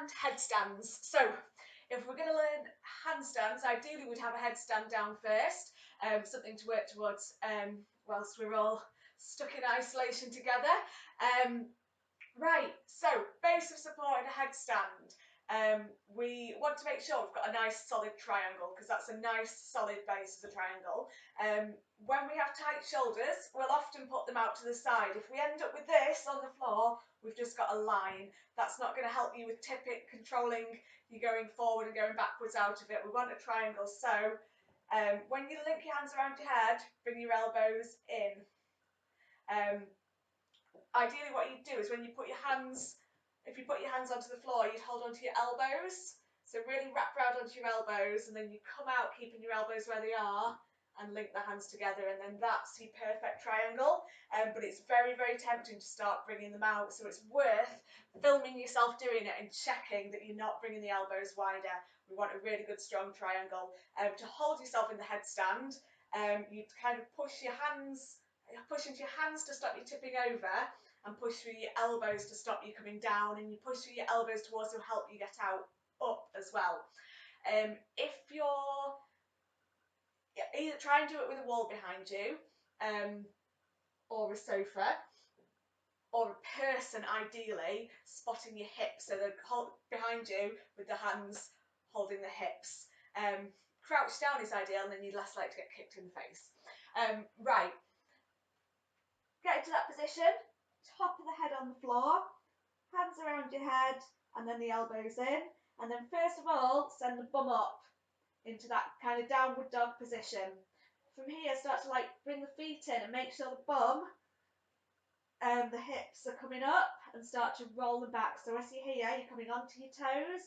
and headstands. So if we're going to learn handstands, ideally we'd have a headstand down first, something to work towards whilst we're all stuck in isolation together. Right, so base of support in a headstand. We want to make sure we've got a nice solid triangle, because that's a nice solid base as a triangle. When we have tight shoulders, we'll often put them out to the side. If we end up with this on the floor, we've just got a line. That's not going to help you with tipping, controlling you going forward and going backwards out of it. We want a triangle. So when you link your hands around your head, bring your elbows in. Ideally what you'd do is when you put your hands, if you put your hands onto the floor, you'd hold onto your elbows. So really wrap round onto your elbows, and then you come out keeping your elbows where they are and link the hands together, and then that's your perfect triangle. But it's very, very tempting to start bringing them out, so it's worth filming yourself doing it and checking that you're not bringing the elbows wider. We want a really good strong triangle. To hold yourself in the headstand, you kind of push into your hands to stop you tipping over, and push through your elbows to stop you coming down, and you push through your elbows to also help you get out up as well. If you're either try and do it with a wall behind you, or a sofa, or a person ideally spotting your hips, so they're behind you with the hands holding the hips. Crouch down is ideal, and then you're less likely to get kicked in the face. Right, get into that position. Top of the head on the floor, hands around your head, and then the elbows in. And then first of all, send the bum up into that kind of downward dog position. From here, start to bring the feet in and make sure the bum and the hips are coming up, and start to roll them back. So as you here, you're coming onto your toes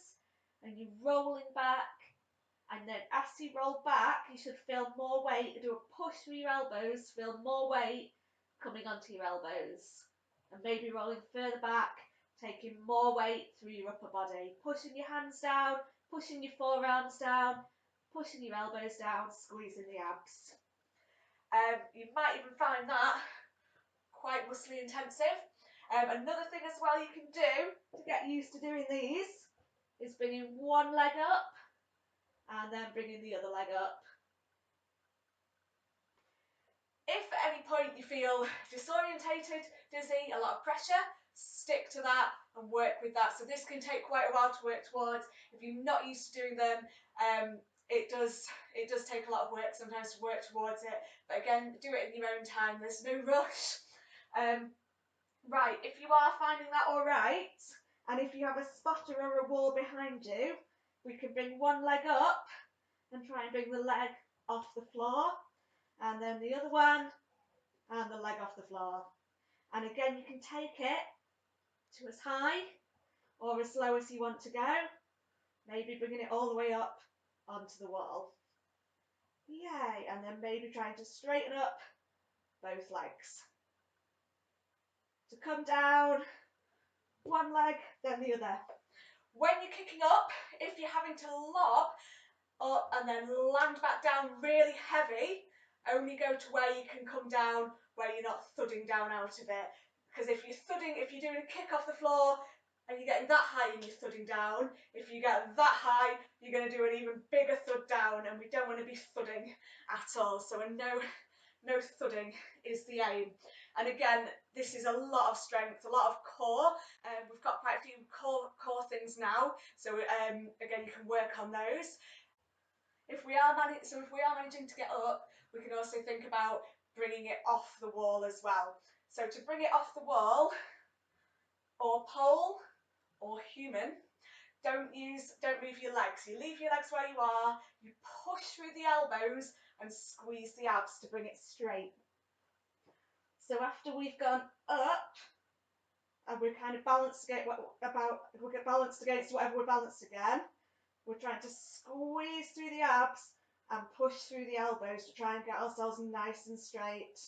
and you're rolling back. And then as you roll back, you should feel more weight. Do a push through your elbows, feel more weight coming onto your elbows. And maybe rolling further back, taking more weight through your upper body. Pushing your hands down, pushing your forearms down, pushing your elbows down, squeezing the abs. You might even find that quite muscly intensive. Another thing as well you can do to get used to doing these is bringing one leg up and then bringing the other leg up. If at any point you feel disorientated, dizzy, a lot of pressure, stick to that and work with that. So this can take quite a while to work towards. If you're not used to doing them, it does take a lot of work sometimes to work towards it. But again, do it in your own time. There's no rush. Right, if you are finding that all right, and if you have a spotter or a wall behind you, we can bring one leg up and try and bring the leg off the floor, and then the other one, and the leg off the floor. And again, you can take it to as high or as low as you want to go, maybe bringing it all the way up onto the wall. Yay, and then maybe trying to straighten up both legs. To come down, one leg, then the other. When you're kicking up, if you're having to lob up and then land back down really heavy, only go to where you can come down, where you're not thudding down out of it. Because if you're doing a kick off the floor and you're getting that high and you're thudding down, if you get that high, you're going to do an even bigger thud down, and we don't want to be thudding at all. So no thudding is the aim. And again, this is a lot of strength, a lot of core. We've got quite a few core things now, so again, you can work on those. If we are managing to get up, we can also think about bringing it off the wall as well. So to bring it off the wall, or pole, or human, don't move your legs. You leave your legs where you are, you push through the elbows and squeeze the abs to bring it straight. So after we've gone up, and we're kind of balanced against whatever we're balanced again, we're trying to squeeze through the abs and push through the elbows to try and get ourselves nice and straight.